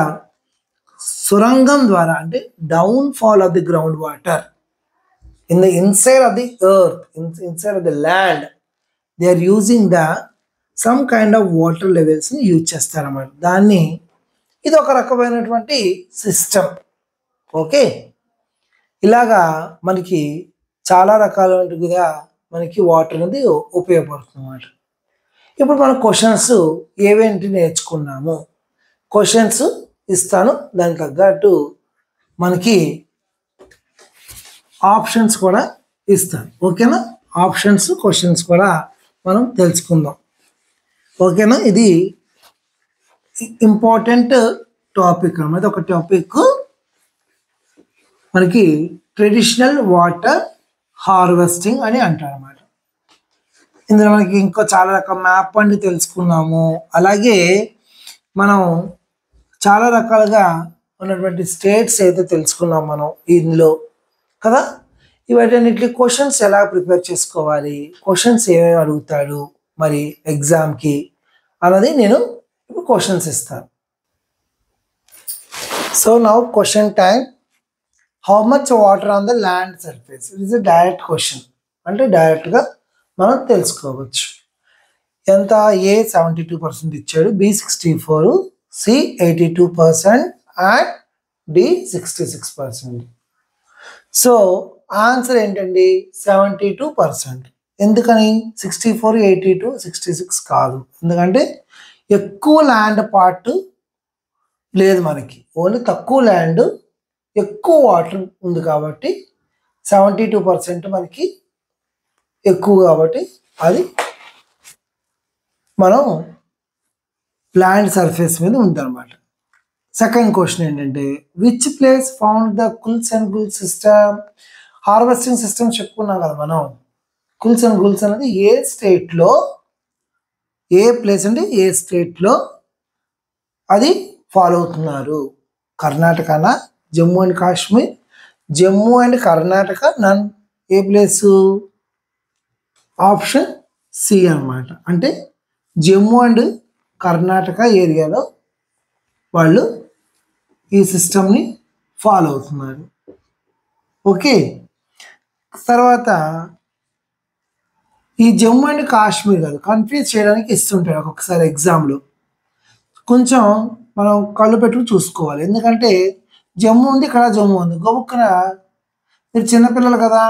సొరంగం ద్వారా అంటే down fall of the ground water in the inside of the earth, inside of the land they are using the some kind of water లెవెల్స్ని యూజ్ చేస్తారన్నమాట. దాన్ని ఇది ఒక రకమైనటువంటి సిస్టమ్. ఓకే, ఇలాగా మనకి చాలా రకాలుగా మనకి వాటర్ అనేది ఉపయోగపడుతుంది అన్నమాట. ఇప్పుడు మనం క్వశ్చన్స్ ఏవేంటి నేర్చుకున్నాము, క్వశ్చన్స్ ఇస్తాను, దానికి తగ్గట్టు మనకి ఆప్షన్స్ కూడా ఇస్తాను. ఓకేనా? ఆప్షన్స్ క్వశ్చన్స్ కూడా మనం తెలుసుకుందాం. ఓకేనా? ఇది ఇంపార్టెంట్ టాపిక్ అన్నమాట. ఒక టాపిక్ మనకి ట్రెడిషనల్ వాటర్ హార్వెస్టింగ్ అని అంటారు అన్నమాట. ఇందులో మనకి ఇంకో చాలా రకాల మ్యాప్ అని తెలుసుకున్నాము. అలాగే మనం చాలా రకాలుగా ఉన్నటువంటి స్టేట్స్ అయితే తెలుసుకున్నాం మనం ఇందులో కదా. ఇవన్నిటి క్వశ్చన్స్ ఎలా ప్రిపేర్ చేసుకోవాలి, క్వశ్చన్స్ ఏమేమి అడుగుతాడు మరి ఎగ్జామ్కి అన్నది నేను ఇప్పుడు క్వశ్చన్స్ ఇస్తాను. So now question time. How much water on the land surface? It is a direct question, అంటే డైరెక్ట్గా మనం తెలుసుకోవచ్చు. ఎంత? ఏ 72% ఇచ్చాడు, B 64, C 82% and D 66%. So answer ఏంటండి? 72%. ఎందుకని 64, 82, 66 కాదు? ఎందుకంటే ఎక్కువ ల్యాండ్ పార్ట్ లేదు మనకి, ఓన్లీ తక్కువ ల్యాండ్ ఎక్కువ వాటర్ ఉంది కాబట్టి 72% మనకి ఎక్కువ కాబట్టి అది మనం ల్యాండ్ సర్ఫేస్ మీద ఉందన్నమాట. సెకండ్ క్వశ్చన్ ఏంటంటే which place found the kuls and guls system? Harvesting system చెప్పుకున్నాం కదా మనం. కుల్స్ అండ్ గుల్స్ అనేది ఏ స్టేట్లో, ఏ ప్లేస్ అంటే ఏ స్టేట్లో అది ఫాలో అవుతున్నారు? కర్ణాటకనా, Jammu and Kashmir? Jammu and Karnataka none a place? Option C అన్నమాట. అంటే జమ్మూ అండ్ కర్ణాటక ఏరియాలో వాళ్ళు ఈ సిస్టమ్ని ఫాలో అవుతున్నారు. ఓకే, తర్వాత ఈ జమ్మూ అండ్ కాశ్మీర్ కాదు, కన్ఫ్యూజ్ చేయడానికి ఇస్తుంటారు ఒక్కొక్కసారి ఎగ్జామ్లో. కొంచెం మనం కళ్ళు పెట్టుకుని చూసుకోవాలి. ఎందుకంటే జమ్మూ ఉంది, ఇక్కడ జమ్మూ ఉంది, గొప్పన మీరు చిన్నపిల్లలు కదా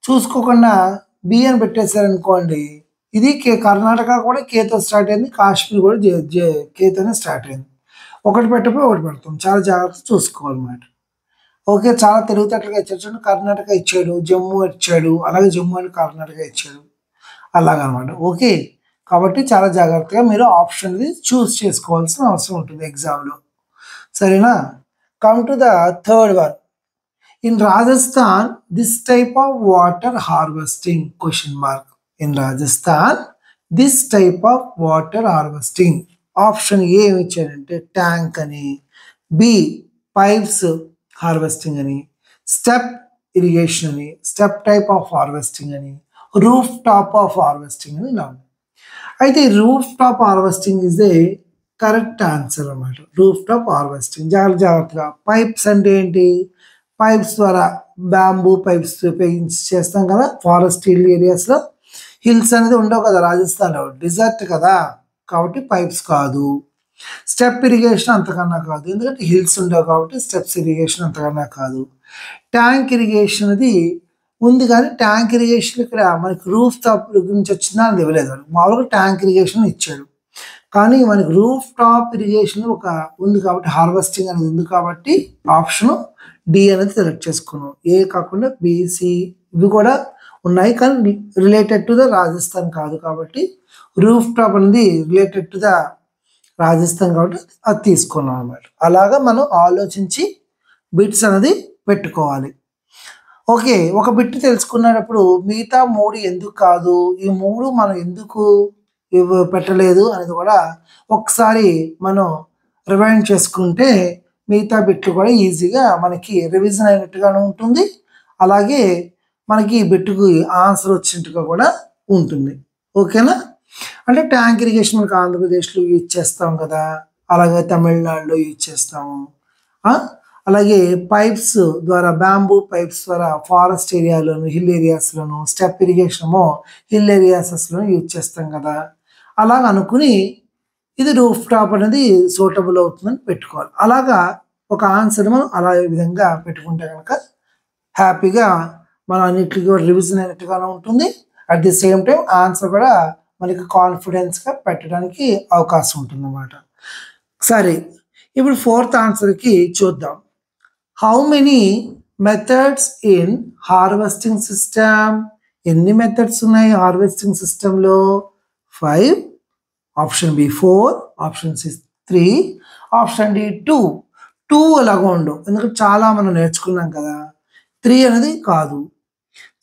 చూసుకోకుండా బి అని పెట్టేశారనుకోండి, ఇది కర్ణాటక కూడా కేతో స్టార్ట్ అయింది, కాశ్మీర్ కూడా కేతోనే స్టార్ట్ అయింది. ఒకటి పెట్టకపోయి ఒకటి పెడతాం, చాలా జాగ్రత్తగా చూసుకోవాలన్నమాట. ఓకే, చాలా తెలివితేటలుగా ఇచ్చాడు. కర్ణాటక ఇచ్చాడు, జమ్మూ ఇచ్చాడు, అలాగే జమ్మూ అండ్ కర్ణాటక ఇచ్చాడు, అలాగనమాట. ఓకే, కాబట్టి చాలా జాగ్రత్తగా మీరు ఆప్షన్ చూస్ చేసుకోవాల్సిన అవసరం ఉంటుంది ఎగ్జామ్లో. సరేనా? Come to the third one. In Rajasthan, this type of water harvesting question mark. In Rajasthan, this type of water harvesting. Option A which is tank ani, B pipes harvesting ani, step irrigation ani, step type of harvesting ani, rooftop of harvesting ani. Now, I think rooftop harvesting is the correct answer. Rooftop harvesting. జాగ్రత్తగా pipes అంటే ఏంటి? Pipes ద్వారా bamboo pipes ఉపయోగించి చేస్తాం కదా forest ఏరియాస్లో. Hills అనేది ఉండవు కదా రాజస్థాన్లో, డిజర్ట్ కదా, కాబట్టి పైప్స్ కాదు. స్టెప్ ఇరిగేషన్ అంతకన్నా కాదు, ఎందుకంటే హిల్స్ ఉండవు కాబట్టి స్టెప్స్ ఇరిగేషన్ అంతకన్నా కాదు. ట్యాంక్ ఇరిగేషన్ అది ఉంది కానీ ట్యాంక్ ఇరిగేషన్ ఇక్కడ మనకి రూఫ్ టాప్ నుంచి వచ్చిందా అని ఇవ్వలేదు. మామూలుగా ట్యాంక్ ఇరిగేషన్ ఇచ్చాడు. కానీ మనకి రూఫ్ టాప్ ఇరిగేషన్ ఒక ఉంది కాబట్టి హార్వెస్టింగ్ అనేది ఉంది కాబట్టి ఆప్షన్ డి అనేది సెలెక్ట్ చేసుకున్నాం. ఏ కాకుండా బిసి ఇవి కూడా ఉన్నాయి కానీ రిలేటెడ్ టు ద రాజస్థాన్ కాదు కాబట్టి రూఫ్ టాప్ అనేది రిలేటెడ్ టు ద రాజస్థాన్ కాబట్టి అది తీసుకున్నాం అన్నమాట. అలాగా మనం ఆలోచించి బిట్స్ అనేది పెట్టుకోవాలి. ఓకే, ఒక బిట్ తెలుసుకున్నప్పుడు మిగతా 3 ఎందుకు కాదు, ఈ 3 మనం ఎందుకు పెట్టలేదు అనేది కూడా ఒకసారి మనం రివైండ్ చేసుకుంటే మిగతా బిట్లు కూడా ఈజీగా మనకి రివిజన్ అయినట్టుగానే ఉంటుంది. అలాగే మనకి ఈ బిట్టుకు ఆన్సర్ వచ్చినట్టుగా కూడా ఉంటుంది. ఓకేనా? అంటే ట్యాంక్ ఇరిగేషన్ మనకి ఆంధ్రప్రదేశ్లో యూజ్ చేస్తాం కదా, అలాగే తమిళనాడులో యూజ్ చేస్తాము. అలాగే పైప్స్ ద్వారా బ్యాంబూ పైప్స్ ద్వారా ఫారెస్ట్ ఏరియాలోను హిల్ ఏరియాస్లోను స్టెప్ ఇరిగేషను హిల్ ఏరియాసెస్లోను యూజ్ చేస్తాం కదా. అలాగ అనుకుని ఇది రూఫ్ టాప్ అనేది సూటబుల్ అవుతుందని పెట్టుకోవాలి. అలాగా ఒక ఆన్సర్ మనం అలా విధంగా పెట్టుకుంటే కనుక హ్యాపీగా మనం అన్నిటికీ కూడా రివిజన్ అయినట్టుగానే ఉంటుంది. At the same time answer కూడా మనకి కాన్ఫిడెన్స్గా పెట్టడానికి అవకాశం ఉంటుంది అన్నమాట. సరే, ఇప్పుడు 4th ఆన్సర్కి చూద్దాం. How many methods in harvesting system? ఎన్ని మెథడ్స్ ఉన్నాయి హార్వెస్టింగ్ సిస్టంలో? 5, option B 4, option C 3, option D 2. 2 అలాగా ఉండవు ఎందుకంటే చాలా మనం నేర్చుకున్నాం కదా. 3 అనేది కాదు,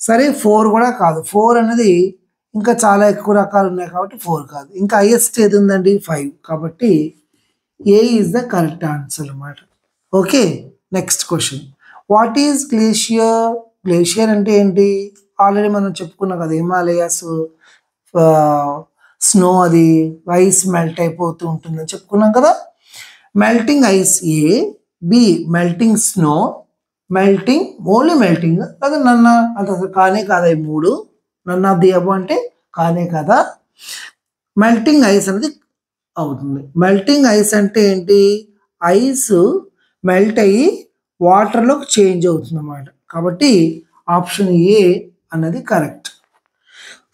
సరే 4 కూడా కాదు. 4 అనేది ఇంకా చాలా ఎక్కువ రకాలు ఉన్నాయి కాబట్టి 4 కాదు. ఇంకా హైయెస్ట్ ఏది ఉందండి? 5. కాబట్టి A is the correct answer అన్నమాట. Okay, next question. What is glacier? Glacier అంటే ఏంటి? ఆల్రెడీ మనం చెప్పుకున్నాం కదా, హిమాలయాస్ స్నో అది ఐస్ మెల్ట్ అయిపోతూ ఉంటుందని చెప్పుకున్నాం కదా. Melting ice A, B melting snow, melting only melting లేదా నన్న అంటే అసలు కానే కాదా? ఈ 3 నన్ ఆఫ్ ది అబవ్ అంటే కానే కదా. మెల్టింగ్ ఐస్ అనేది అవుతుంది. మెల్టింగ్ ఐస్ అంటే ఏంటి? ఐస్ మెల్ట్ అయ్యి వాటర్లోకి చేంజ్ అవుతుంది అన్నమాట. కాబట్టి ఆప్షన్ ఏ అన్నది correct.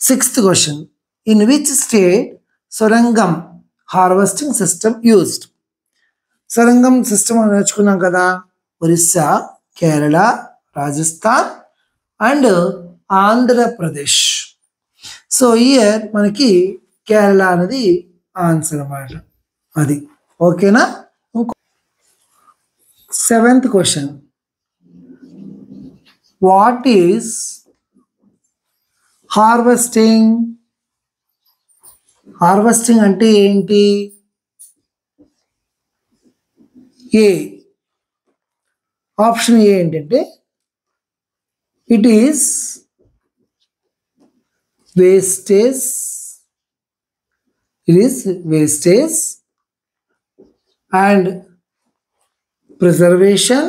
6th question. In which state సొరంగం హార్వెస్టింగ్ సిస్టమ్ యూజ్డ్? సొరంగం సిస్టమ్ అని నేర్చుకున్నాం కదా. Orissa, Kerala, Rajasthan and Andhra Pradesh. So year మనకి కేరళ అనేది ఆన్సర్ అన్నమాట. అది ఓకేనా? 7th question. What is harvesting? Harvesting అంటే ఏంటి? ఏ ఆప్షన్ ఏ ఏంటంటే it is wastage. It is wastage and preservation.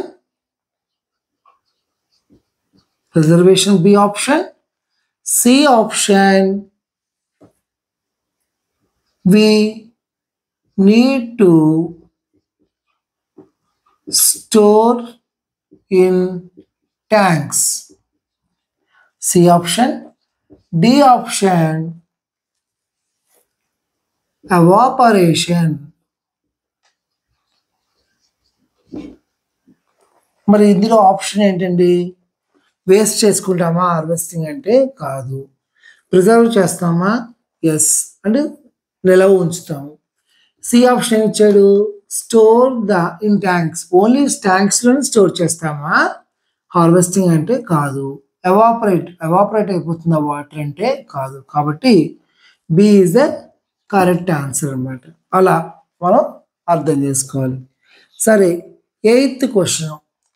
Preservation B option. C option. We need to store in tanks. C option. D option. Evaporation. మరి ఇందులో option ఏంటండి? Waste చేసుకుంటామా harvesting అంటే? కాదు. Preserve చేస్తామా? Yes అంటే నిలవ ఉంచుతాము. సి ఆప్షన్ ఏమి ఇచ్చాడు? Store the in tanks. Only ట్యాంక్స్లోనే స్టోర్ చేస్తామా హార్వెస్టింగ్ అంటే? కాదు. ఎవాపరేట్ అయిపోతుందా వాటర్ అంటే? కాదు. కాబట్టి B is the correct answer అన్నమాట. అలా మనం అర్థం చేసుకోవాలి. సరే, 8th క్వశ్చన్.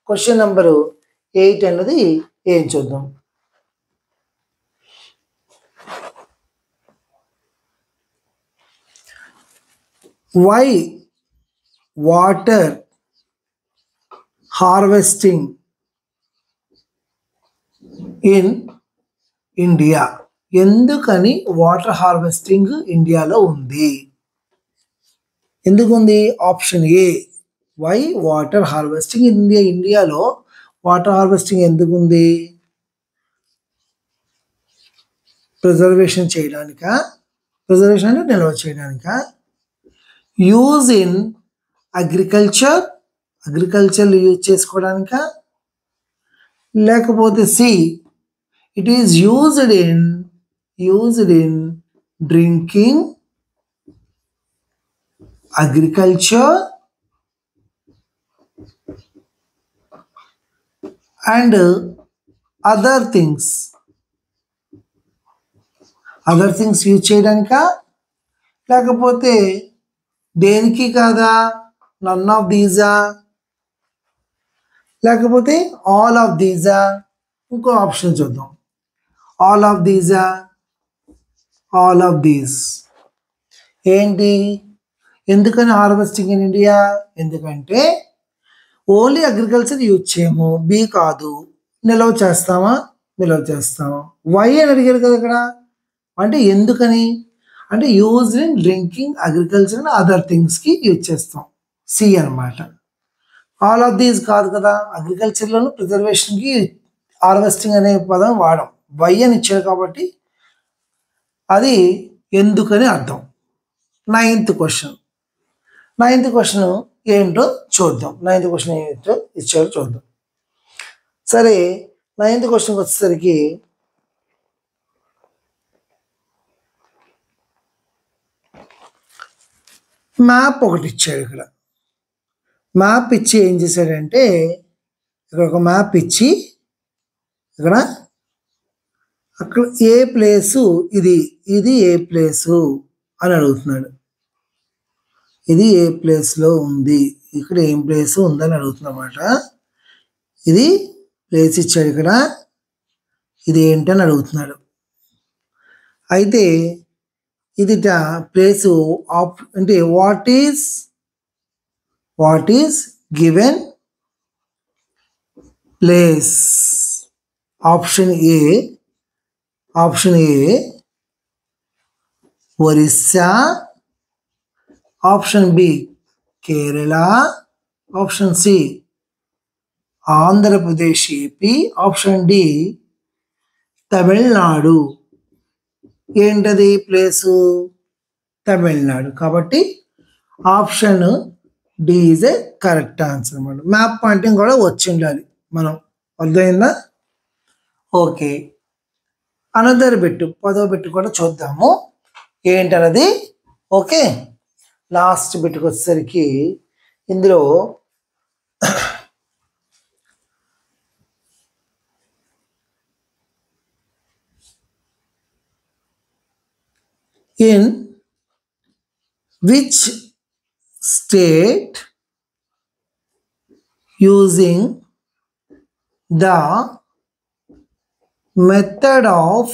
క్వశ్చన్ నెంబరు 8 అన్నది ఏం చూద్దాం. Why water harvesting in India? ఎందుకని వాటర్ హార్వెస్టింగ్ ఇండియాలో ఉంది? ఎందుకుంది? Option A why water harvesting ఇండియాలో వాటర్ హార్వెస్టింగ్ ఎందుకుంది? ప్రిజర్వేషన్ చేయడానికా? ప్రిజర్వేషన్ అంటే నిల్వ చేయడానికా? యూజ్ ఇన్ అగ్రికల్చర్ యూజ్ చేసుకోవడానిక, లేకపోతే C it is used in drinking, agriculture and other things use చేయడానిక, లేకపోతే దేనికి కాదా, నన్ ఆఫ్ దీజా, లేకపోతే ఆల్ ఆఫ్ దీజా. ఇంకో ఆప్షన్ చూద్దాం. All of these, all of these. ఏంటి, ఎందుకని హార్వెస్టింగ్ ఇన్ ఇండియా? ఎందుకంటే ఓన్లీ అగ్రికల్చర్ యూజ్ చేయము, బి కాదు. నిల్వ చేస్తామా? వై అని అడిగారు కదా ఇక్కడ. అంటే ఎందుకని అంటే use in drinking, agriculture and other థింగ్స్కి యూజ్ చేస్తాం, సి అనమాట. ఆల్ ఆఫ్ దీస్ కాదు కదా, అగ్రికల్చర్లోను ప్రిజర్వేషన్కి హార్వెస్టింగ్ అనే పదం వాడం. వై అని ఇచ్చారు కాబట్టి అది ఎందుకని అర్థం. నైన్త్ క్వశ్చన్ ఏంటో చూద్దాం. ఇచ్చారో చూద్దాం. సరే, నైన్త్ క్వశ్చన్కి వచ్చేసరికి మ్యాప్ ఒకటి ఇచ్చాడు. ఇక్కడ మ్యాప్ ఇచ్చి ఏం చేశాడంటే, ఇక్కడ ఒక మ్యాప్ ఇచ్చి ఇక్కడ అక్కడ ఏ ప్లేసు ఇది ఏ ప్లేసు అని అడుగుతున్నాడు. ఇది ఏ ప్లేస్లో ఉంది, ఇక్కడ ఏం ప్లేస్ ఉందని అడుగుతున్నమాట. ఇది ప్లేస్ ఇచ్చాడు ఇక్కడ, ఇది ఏంటని అడుగుతున్నాడు. అయితే ఇది ప్లేసు అంటే what is given place. Option A Orissa, option B Kerala, option C Andhra Pradesh AP, option D Tamil Nadu. ఏంటది ప్లేసు? తమిళనాడు. కాబట్టి option D is a correct answer అన్నమాట. మ్యాప్ పాయింటింగ్ కూడా వచ్చి ఉండాలి మనం, అర్థమైందా? ఓకే, అనదర్ బిట్, 10వ బిట్ కూడా చూద్దాము ఏంటన్నది. ఓకే, లాస్ట్ బిట్కి వచ్చేసరికి ఇందులో in which state using the method of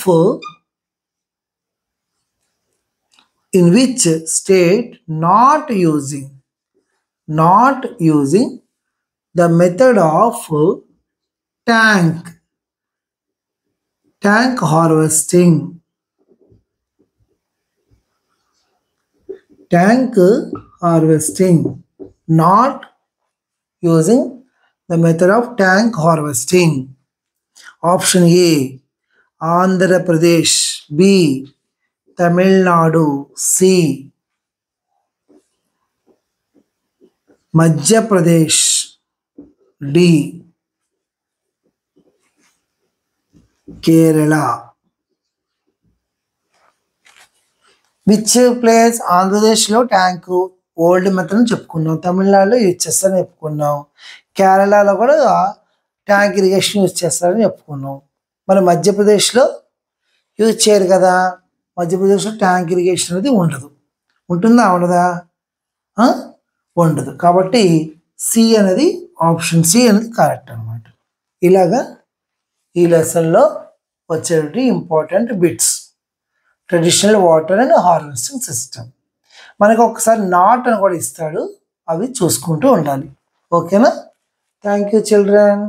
in which state not using the method of tank harvesting, not using the method of tank harvesting. Option A Andhra Pradesh, B Tamil Nadu, C Madhya Pradesh, D Kerala. Which place? ఆంధ్రప్రదేశ్లో tank old method అని చెప్పుకున్నాం, తమిళనాడులో use చేస్తారని చెప్పుకున్నాం, కేరళలో కూడా tank irrigation use చేస్తారని చెప్పుకున్నాం. మరి మధ్యప్రదేశ్లో యూజ్ చేయరు కదా, మధ్యప్రదేశ్లో ట్యాంక్ ఇరిగేషన్ అనేది ఉండదు. ఉంటుందా? ఉండదా? ఉండదు. కాబట్టి ఆప్షన్ సి అనేది కరెక్ట్ అనమాట. ఇలాగా ఈ లెసన్లో వచ్చేటి important bits, traditional water and harvesting system. మనకు ఒకసారి నాట్ అని కూడా ఇస్తాడు, అవి చూసుకుంటూ ఉండాలి. ఓకేనా? Thank you children.